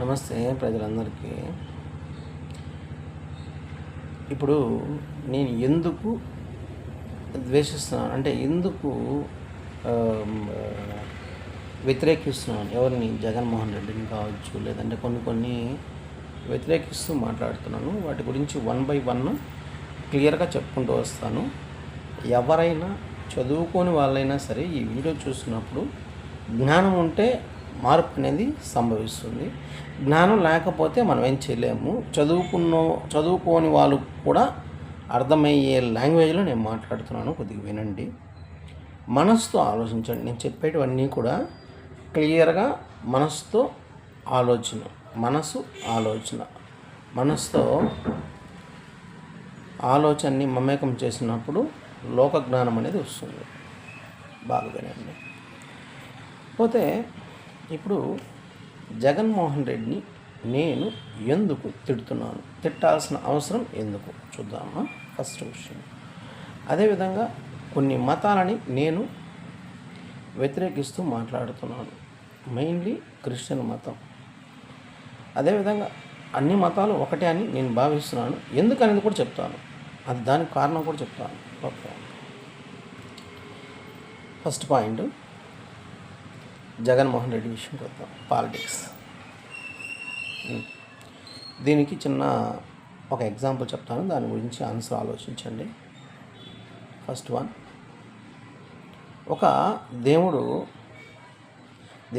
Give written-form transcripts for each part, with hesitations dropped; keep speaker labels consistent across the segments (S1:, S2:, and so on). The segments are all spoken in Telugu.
S1: నమస్తే ప్రజలందరికీ. ఇప్పుడు నేను ఎందుకు ద్వేషిస్తున్నాను అంటే ఎందుకు వ్యతిరేకిస్తున్నాను ఎవరిని, జగన్మోహన్ రెడ్డిని కావచ్చు, లేదంటే కొన్ని వ్యతిరేకిస్తూ మాట్లాడుతున్నాను. వాటి గురించి వన్ బై వన్ క్లియర్గా చెప్పుకుంటూ వస్తాను. ఎవరైనా చదువుకోని వాళ్ళైనా సరే ఈ వీడియో చూసినప్పుడు జ్ఞానం ఉంటే మార్పు అనేది సంభవిస్తుంది. జ్ఞానం లేకపోతే మనం ఏం చేయలేము. చదువుకోని వాళ్ళు కూడా అర్థమయ్యే లాంగ్వేజ్లో నేను మాట్లాడుతున్నాను, కొద్దిగా వినండి, మనసుతో ఆలోచించండి. నేను చెప్పేటివన్నీ కూడా క్లియర్గా మనసుతో మనసుతో ఆలోచనని మమేకం చేసినప్పుడు లోక జ్ఞానం అనేది వస్తుంది. బాగా వినండి. పోతే ఇప్పుడు జగన్మోహన్ రెడ్డిని నేను ఎందుకు తిడుతున్నాను, తిట్టాల్సిన అవసరం ఎందుకు చూద్దామా ఫస్ట్ విషయం. అదేవిధంగా కొన్ని మతాలని నేను వ్యతిరేకిస్తూ మాట్లాడుతున్నాను, మెయిన్లీ క్రిస్టియన్ మతం. అదేవిధంగా అన్ని మతాలు ఒకటే అని నేను భావిస్తున్నాను. ఎందుకనేది కూడా చెప్తాను, అది దానికి కారణం కూడా చెప్తాను. Okay, first point Jaganmohan Reddy విషయంకి వద్దాం. పాలిటిక్స్. దీనికి చిన్న ఒక ఎగ్జాంపుల్ చెప్తాను, దాని గురించి ఆన్సర్ ఆలోచించండి. ఫస్ట్ వన్, ఒక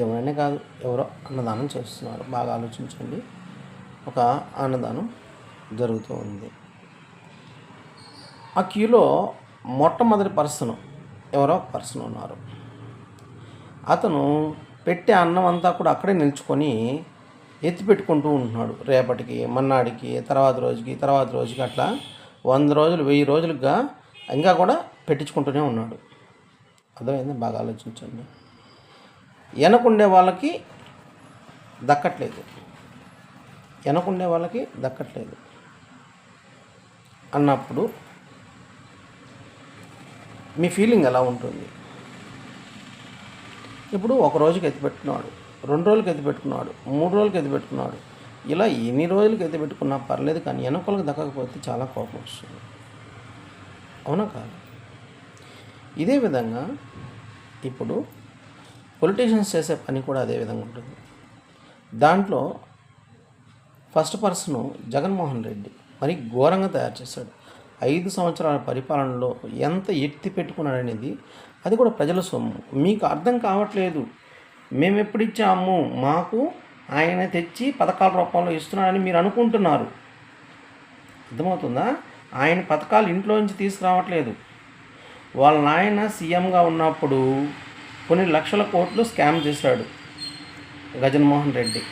S1: దేవుడనే కాదు, ఎవరో అన్నదానం చేస్తున్నారు. బాగా ఆలోచించండి. ఒక అన్నదానం జరుగుతూ ఉంది. ఆ క్యూలో మొట్టమొదటి ఎవరో పర్సన్ ఉన్నారు. అతను పెట్టే అన్నం అంతా కూడా అక్కడే నిల్చుకొని ఎత్తిపెట్టుకుంటూ ఉంటున్నాడు. రేపటికి, మన్నాడికి, తర్వాత రోజుకి అట్లా 100 రోజులు 1000 రోజులుగా ఇంకా కూడా పెట్టించుకుంటూనే ఉన్నాడు. అర్థమైంది? బాగా ఆలోచించండి. వెనకుండే వాళ్ళకి దక్కట్లేదు అన్నప్పుడు మీ ఫీలింగ్ ఎలా ఉంటుంది? ఇప్పుడు ఒక రోజుకి ఎత్తిపెట్టుకున్నాడు, 2 రోజులకి ఎత్తిపెట్టుకున్నాడు, 3 రోజులకి ఎత్తిపెట్టుకున్నాడు. ఇలా ఎన్ని రోజులకి ఎత్తిపెట్టుకున్నా పర్లేదు, కానీ వెనకలకు దక్కకపోతే చాలా కోపం వస్తుంది. అవునా కాదు? ఇదే విధంగా ఇప్పుడు పొలిటీషియన్స్ చేసే పని కూడా అదే విధంగా ఉంటుంది. దాంట్లో ఫస్ట్ పర్సన్ జగన్మోహన్ రెడ్డి మరి ఘోరంగా తయారు చేశాడు. 5 సంవత్సరాల పరిపాలనలో ఎంత ఎత్తి పెట్టుకున్నాడనేది, అది కూడా ప్రజల సొమ్ము. మీకు అర్థం కావట్లేదు. మేము ఎప్పుడు ఇచ్చాము, మాకు ఆయన తెచ్చి పథకాల రూపంలో ఇస్తున్నాడని మీరు అనుకుంటున్నారు. అర్థమవుతుందా? ఆయన పథకాలు ఇంట్లో నుంచి తీసుకురావట్లేదు. వాళ్ళ నాయన సీఎంగా ఉన్నప్పుడు కొన్ని లక్షల కోట్లు స్కామ్ చేశాడు జగన్మోహన్ రెడ్డి.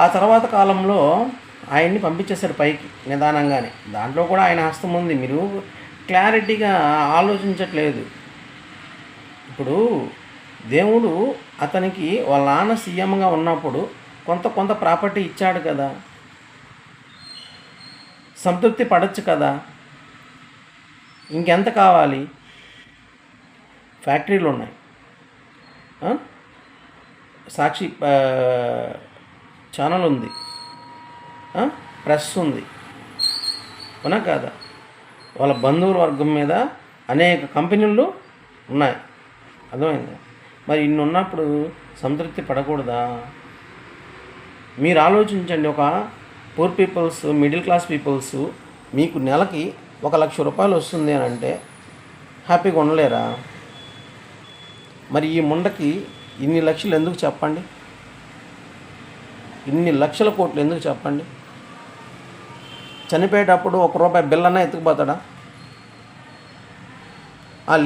S1: ఆ తర్వాత కాలంలో ఆయన్ని పంపించేశాడు పైకి నిదానంగానే. దాంట్లో కూడా ఆయన హస్తం ఉంది. మీరు క్లారిటీగా ఆలోచించట్లేదు. ఇప్పుడు దేవుడు అతనికి వాళ్ళ నాన్న సీఎంగా ఉన్నప్పుడు కొంత ప్రాపర్టీ ఇచ్చాడు కదా, సంతృప్తి పడవచ్చు కదా. ఇంకెంత కావాలి? ఫ్యాక్టరీలు ఉన్నాయి, సాక్షి ఛానల్ ఉంది, ప్రెస్ ఉంది, అవునా కాదా? వాళ్ళ బంధువుల వర్గం మీద అనేక కంపెనీలు ఉన్నాయి. అర్థమైందా? మరి ఇన్ని ఉన్నప్పుడు సంతృప్తి పడకూడదా? మీరు ఆలోచించండి. ఒక poor peoples, middle class peoples మీకు నెలకి 1,00,000 రూపాయలు వస్తుంది అని అంటే హ్యాపీగా ఉండలేరా? మరి ఈ ముండకి ఇన్ని లక్షలు ఎందుకు చెప్పండి? ఇన్ని లక్షల కోట్లు ఎందుకు చెప్పండి? చనిపోయేటప్పుడు ₹1 బిల్లన్నా ఎత్తుకుపోతాడా?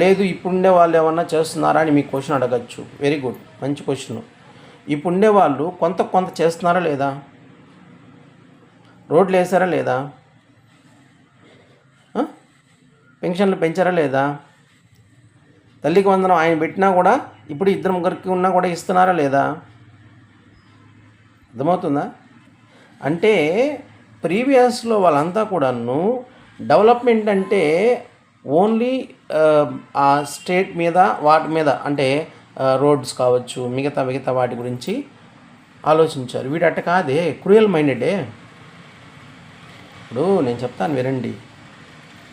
S1: లేదు, ఇప్పుడుండే వాళ్ళు ఏమన్నా చేస్తున్నారా అని మీకు క్వశ్చన్ అడగచ్చు. వెరీ గుడ్, మంచి క్వశ్చన్. ఇప్పుడుండే వాళ్ళు కొంత చేస్తున్నారా లేదా? రోడ్లు వేసారా లేదా? పెన్షన్లు పెంచారా లేదా? తల్లికి వందనం ఆయన పెట్టినా కూడా ఇప్పుడు 2-3 ఉన్నా కూడా ఇస్తున్నారా లేదా? అర్థమవుతుందా? అంటే ప్రీవియస్లో వాళ్ళంతా కూడాను డెవలప్మెంట్ అంటే ఓన్లీ ఆ స్టేట్ మీద వాటి మీద అంటే రోడ్స్ కావచ్చు, మిగతా వాటి గురించి ఆలోచించారు. వీడు అట్ట కాదే, క్రూయల్ మైండెడే. ఇప్పుడు నేను చెప్తాను వినండి.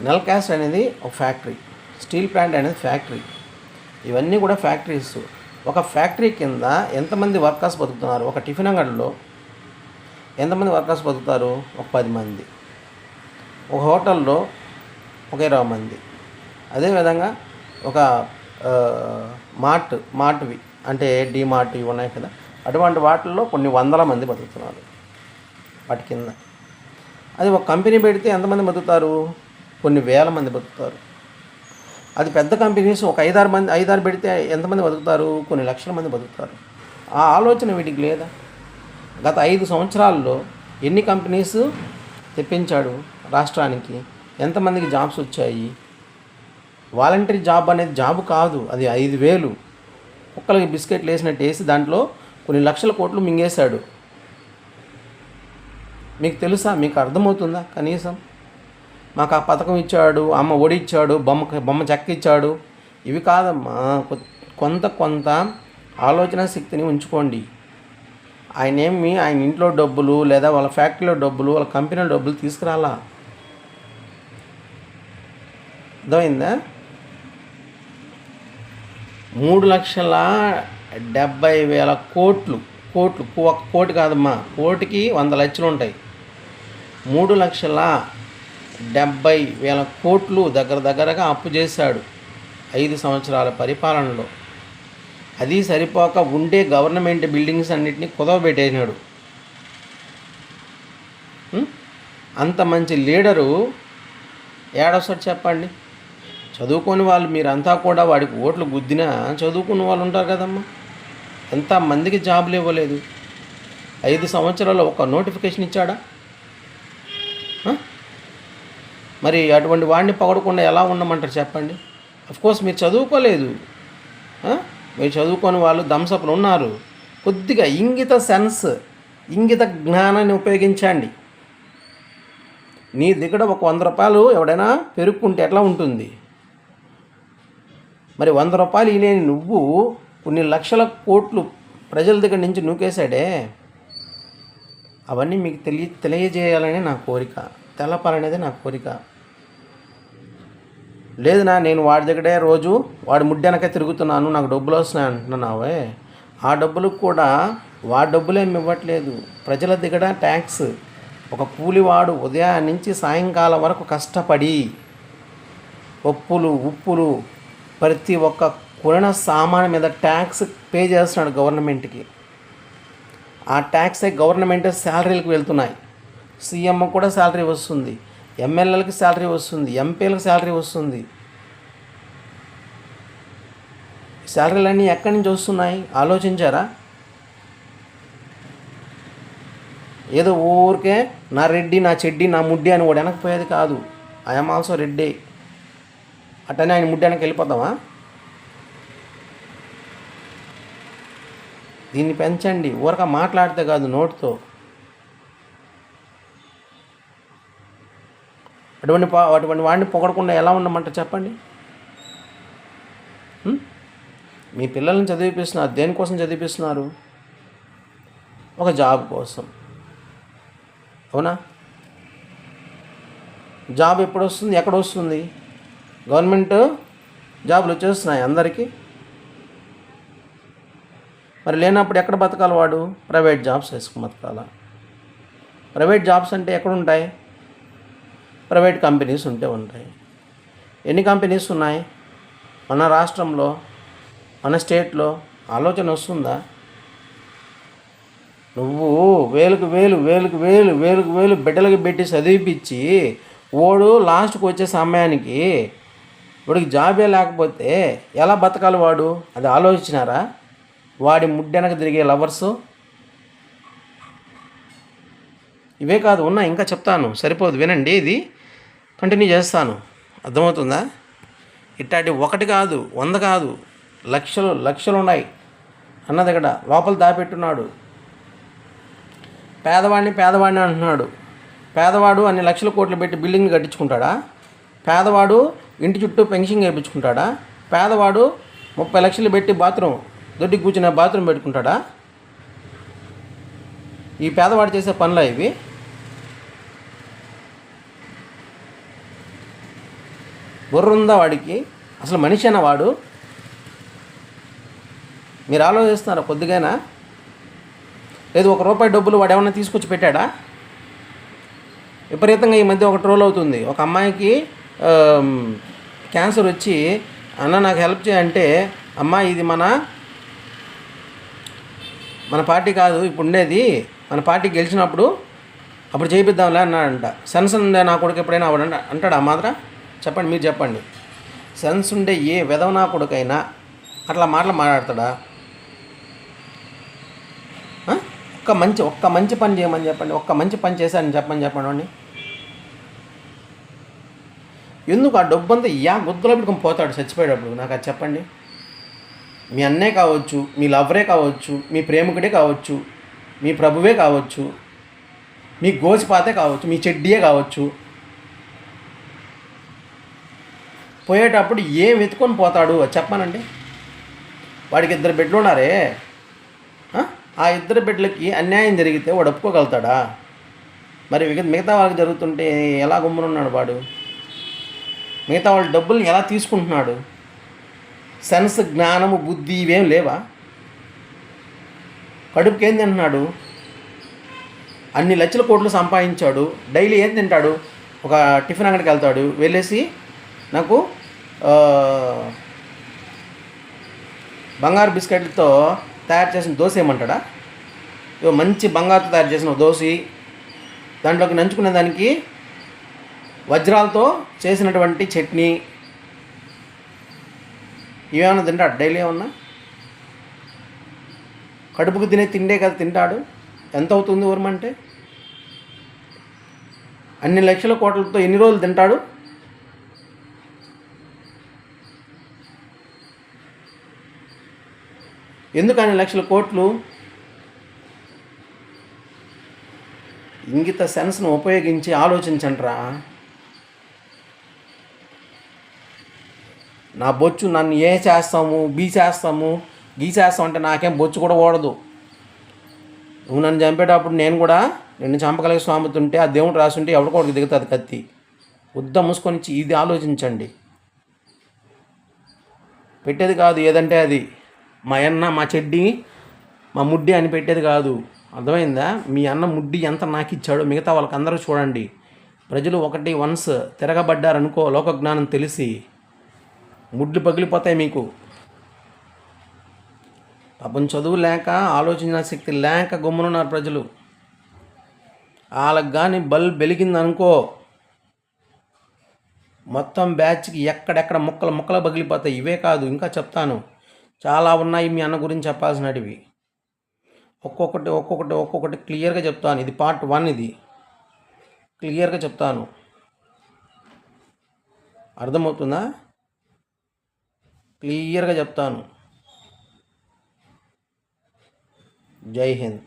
S1: నెల్ క్యాస్ట్ అనేది ఒక ఫ్యాక్టరీ, స్టీల్ ప్లాంట్ అనేది ఫ్యాక్టరీ, ఇవన్నీ కూడా ఫ్యాక్టరీస్. ఒక ఫ్యాక్టరీ కింద ఎంతమంది వర్కర్స్ బతుకుతున్నారు? ఒక టిఫిన్ అంగడిలో ఎంతమంది వర్కర్స్ బతుకుతారు? ఒక 10 మంది. ఒక హోటల్లో ఒక 20 మంది. అదేవిధంగా ఒక మార్ట్వి అంటే డీమార్ట్ ఇవి ఉన్నాయి కదా, అటువంటి వాటిల్లో కొన్ని వందల మంది బతుకుతున్నారు వాటి కింద. అది ఒక కంపెనీ పెడితే ఎంతమంది బతుకుతారు? కొన్ని వేల మంది బతుకుతారు. అది పెద్ద కంపెనీస్ ఒక 5-6 పెడితే ఎంతమంది బతుకుతారు? కొన్ని లక్షల మంది బతుకుతారు. ఆ ఆలోచన వీటికి లేదా? గత 5 సంవత్సరాల్లో ఎన్ని కంపెనీస్ తెప్పించాడు రాష్ట్రానికి? ఎంతమందికి జాబ్స్ వచ్చాయి? వాలంటరీ జాబ్ అనేది జాబ్ కాదు, అది 5,000 కుక్కలకి బిస్కెట్లు వేసినట్టు వేసి దాంట్లో కొన్ని లక్షల కోట్లు మింగేశాడు. మీకు తెలుసా? మీకు అర్థమవుతుందా? కనీసం మాకు ఆ పథకం ఇచ్చాడు, అమ్మ ఒడి ఇచ్చాడు, బొమ్మ చెక్క ఇచ్చాడు, ఇవి కాదమ్మా. కొంత ఆలోచన శక్తిని ఉంచుకోండి. ఆయన ఇంట్లో డబ్బులు లేదా వాళ్ళ ఫ్యాక్టరీలో డబ్బులు, వాళ్ళ కంపెనీలో డబ్బులు తీసుకురాలా. అర్థమైందా? 3,70,000 కోట్లు. ఒక కోటి కాదమ్మా, కోటికి 100 లక్షలు ఉంటాయి. 3,70,000 కోట్లు దగ్గరగా అప్పు చేశాడు 5 సంవత్సరాల పరిపాలనలో. అది సరిపోక ఉండే గవర్నమెంట్ బిల్డింగ్స్ అన్నిటినీ కుదవబెట్టేసినాడు. అంత మంచి లీడరు ఏడొస్తాడు చెప్పండి? చదువుకొని వాళ్ళు మీరంతా కూడా వాడికి ఓట్లు గుద్దినా చదువుకున్న వాళ్ళు ఉంటారు కదమ్మా. ఎంతమందికి జాబులు ఇవ్వలేదు? 5 సంవత్సరాల్లో ఒక నోటిఫికేషన్ ఇచ్చాడా? మరి అటువంటి వాడిని పొగడకుండా ఎలా ఉండమంటారు చెప్పండి? అఫ్కోర్స్ మీరు చదువుకోలేదు, మీరు చదువుకొని వాళ్ళు థమ్సప్లు ఉన్నారు. కొద్దిగా ఇంగిత జ్ఞానాన్ని ఉపయోగించండి. నీ దగ్గర ఒక 100 రూపాయలు ఎవడైనా పెరుక్కుంటే ఎట్లా ఉంటుంది? మరి 100 రూపాయలు ఇలేని నువ్వు కొన్ని లక్షల కోట్లు ప్రజల దగ్గర నుంచి నూకేశాడే. అవన్నీ మీకు తెలియజేయాలని నా కోరిక, తెలపాలనేది నా కోరిక. లేదునా నేను వాడి దగ్గరే రోజు వాడి ముడ్డెనకే తిరుగుతున్నాను, నాకు డబ్బులు వస్తున్నాయి అంటున్నావే. ఆ డబ్బులకు కూడా వాడి డబ్బులేమి ఇవ్వట్లేదు. ప్రజల దగ్గర ట్యాక్స్. ఒక కూలివాడు ఉదయం నుంచి సాయంకాలం వరకు కష్టపడి పప్పులు ఉప్పులు ప్రతి ఒక్క కొనిన సామాను మీద ట్యాక్స్ పే చేస్తున్నాడు గవర్నమెంట్కి. ఆ ట్యాక్సే గవర్నమెంట్ శాలరీలకు వెళ్తున్నాయి. సీఎం కూడా శాలరీ వస్తుంది, ఎమ్మెల్యేలకు శాలరీ వస్తుంది, ఎంపీలకు శాలరీ వస్తుంది. శాలరీలన్నీ ఎక్కడి నుంచి వస్తున్నాయి ఆలోచించారా? ఏదో ఊరికే నా రెడ్డి, నా చెడ్డి, నా ముడ్డి అని కూడా వెనకపోయేది కాదు. ఐఎమ్ ఆల్సో రెడ్డి అట్టనే ఆయన ముడ్డి వెనక్కి వెళ్ళిపోతామా? దీన్ని పెంచండి. ఊరక మాట్లాడితే కాదు, నోటితో. అటువంటి వాడిని పొగడకుండా ఎలా ఉండమంటారు చెప్పండి? మీ పిల్లల్ని చదివిపిస్తున్నారు, దేనికోసం చదివిపిస్తున్నారు? ఒక జాబ్ కోసం, అవునా? జాబ్ ఎప్పుడు వస్తుంది, ఎక్కడ వస్తుంది? గవర్నమెంట్ జాబులు వచ్చేస్తున్నాయి అందరికీ. మరి లేనప్పుడు ఎక్కడ బతకాలి వాడు? ప్రైవేట్ జాబ్స్ వేసుకుని బతకాల. ప్రైవేట్ జాబ్స్ అంటే ఎక్కడ ఉంటాయి? ప్రైవేట్ కంపెనీస్ ఉంటాయి. ఎన్ని కంపెనీస్ ఉన్నాయి మన రాష్ట్రంలో, మన స్టేట్లో? ఆలోచన వస్తుందా? నువ్వు వేలకు వేలు బిడ్డలకి పెట్టి చదివిపించి ఓడు లాస్ట్కి వచ్చే సమయానికి వాడికి జాబే లేకపోతే ఎలా బతకాలి వాడు? అది ఆలోచించినారా? వాడి ముడ్డెనక తిరిగే లవర్సు ఇవే కాదు, ఉన్నాయి ఇంకా చెప్తాను, సరిపోదు, వినండి. ఇది కంటిన్యూ చేస్తాను, అర్థమవుతుందా? ఇట్లాంటి 1 కాదు 100 కాదు, లక్షలు ఉన్నాయి అన్న దగ్గర. లోపల దాపెట్టున్నాడు. పేదవాడిని అంటున్నాడు. పేదవాడు అన్ని లక్షల కోట్లు పెట్టి బిల్డింగ్ కట్టించుకుంటాడా? పేదవాడు ఇంటి చుట్టూ పెన్షన్ వేయించుకుంటాడా? పేదవాడు 30 లక్షలు పెట్టి దొడ్డికి కూర్చునే బాత్రూమ్ పెట్టుకుంటాడా? ఈ పేదవాడు చేసే పనులా ఇవి? బుర్రుందా వాడికి? అసలు మనిషేనా వాడు? మీరు ఆలోచిస్తున్నారా కొద్దిగైనా? లేదు ₹1 డబ్బులు వాడు ఏమన్నా తీసుకొచ్చి పెట్టాడా? విపరీతంగా ఈ మధ్య ఒక ట్రోల్ అవుతుంది. ఒక అమ్మాయికి క్యాన్సర్ వచ్చి, అన్న నాకు హెల్ప్ చేయంటే, అమ్మ ఇది మన పార్టీ కాదు ఇప్పుడు ఉండేది, మన పార్టీ గెలిచినప్పుడు అప్పుడు చేయిద్దాంలే అన్నాడంట. సెన్స్ ఉండే నా కొడుకు ఎప్పుడైనా అంటాడా మాత్రం? చెప్పండి, మీరు చెప్పండి. సెన్స్ ఉండే ఏ విధవ నా కొడుకైనా అట్లా మాట్లాడతాడా? ఒక్క మంచి పని చేయమని చెప్పండి, ఒక్క మంచి పని చేశారని చెప్పండి వాడిని. ఎందుకు ఆ డబ్బంతా గుద్దలో పెట్టుకొని పోతాడు చచ్చిపోయేటప్పుడు? నాకు అది చెప్పండి. మీ అన్నే కావచ్చు, మీ లవరే కావచ్చు, మీ ప్రేమికుడే కావచ్చు, మీ ప్రభువే కావచ్చు, మీ గోచిపాతే కావచ్చు, మీ చెడ్డియే కావచ్చు, పోయేటప్పుడు ఏం వెతుకొని పోతాడు చెప్పానండి. వాడికి 2 బిడ్డలు ఉన్నారే, ఆ 2 బిడ్డలకి అన్యాయం జరిగితే వాడు ఒప్పుకోగలుగుతాడా? మరి మిగతా వాళ్ళకి జరుగుతుంటే ఎలా గుమ్మనున్నాడు వాడు? మిగతా వాళ్ళ డబ్బుల్ని ఎలా తీసుకుంటున్నాడు? సెన్స్, జ్ఞానము, బుద్ధి ఇవేం లేవా? కడుపుకి ఏం తింటున్నాడు? అన్ని లక్షల కోట్లు సంపాదించాడు. డైలీ ఏం తింటాడు? ఒక టిఫిన్ అంగడికి వెళ్తాడు, వెళ్ళేసి నాకు బంగారు బిస్కెట్లతో తయారు చేసిన దోశ ఏమంటాడా? మంచి బంగారుతో తయారు చేసిన దోశ, దాంట్లోకి నంచుకునే దానికి వజ్రాలతో చేసినటువంటి చట్నీ, ఇవేమన్నా తింటాడు డైలీ? ఏమన్నా కడుపుకు తినే తిండే కదా తింటాడు. ఎంత అవుతుంది ఊరమంటే? అన్ని లక్షల కోట్లతో ఎన్ని రోజులు తింటాడు? ఎందుకు అన్ని లక్షల కోట్లు? ఇంగిత సెన్స్ను ఉపయోగించి ఆలోచించండిరా. నా బొచ్చు నన్ను ఏ చేస్తాము, బీ చేస్తాము, గీ చేస్తాము అంటే నాకేం బొచ్చు కూడా ఓడదు. నువ్వు నన్ను చంపేటప్పుడు నేను కూడా నిన్ను చంపగలిగే స్వామితో ఉంటే, ఆ దేవుడు రాసుంటే ఎవరికొకటికి దిగుతుంది కత్తి. ఉద్ద మూసుకొని ఇది ఆలోచించండి. పెట్టేది కాదు ఏదంటే అది. మా అన్న, మా చెడ్డి, మా ముడ్డి అని పెట్టేది కాదు. అర్థమైందా? మీ అన్న ముడ్డి ఎంత నాకు ఇచ్చాడో మిగతా వాళ్ళకి అందరూ చూడండి. ప్రజలు వన్స్ తిరగబడ్డారనుకో, లోకజ్ఞానం తెలిసి ముడ్లు పగిలిపోతాయి మీకు. పాపం చదువు లేక, ఆలోచన శక్తి లేక గమ్మునున్నారు ప్రజలు. వాళ్ళకి కానీ బల్బ్ వెలిగిందనుకో, మొత్తం బ్యాచ్కి ఎక్కడెక్కడ ముక్కలు పగిలిపోతాయి. ఇవే కాదు, ఇంకా చెప్తాను, చాలా ఉన్నాయి మీ అన్న గురించి చెప్పాల్సినవి. ఒక్కొక్కటి క్లియర్గా చెప్తాను. ఇది పార్ట్ 1, ఇది క్లియర్గా చెప్తాను. అర్థమవుతుందా? క్లియర్గా చెప్తాను. జై హింద్.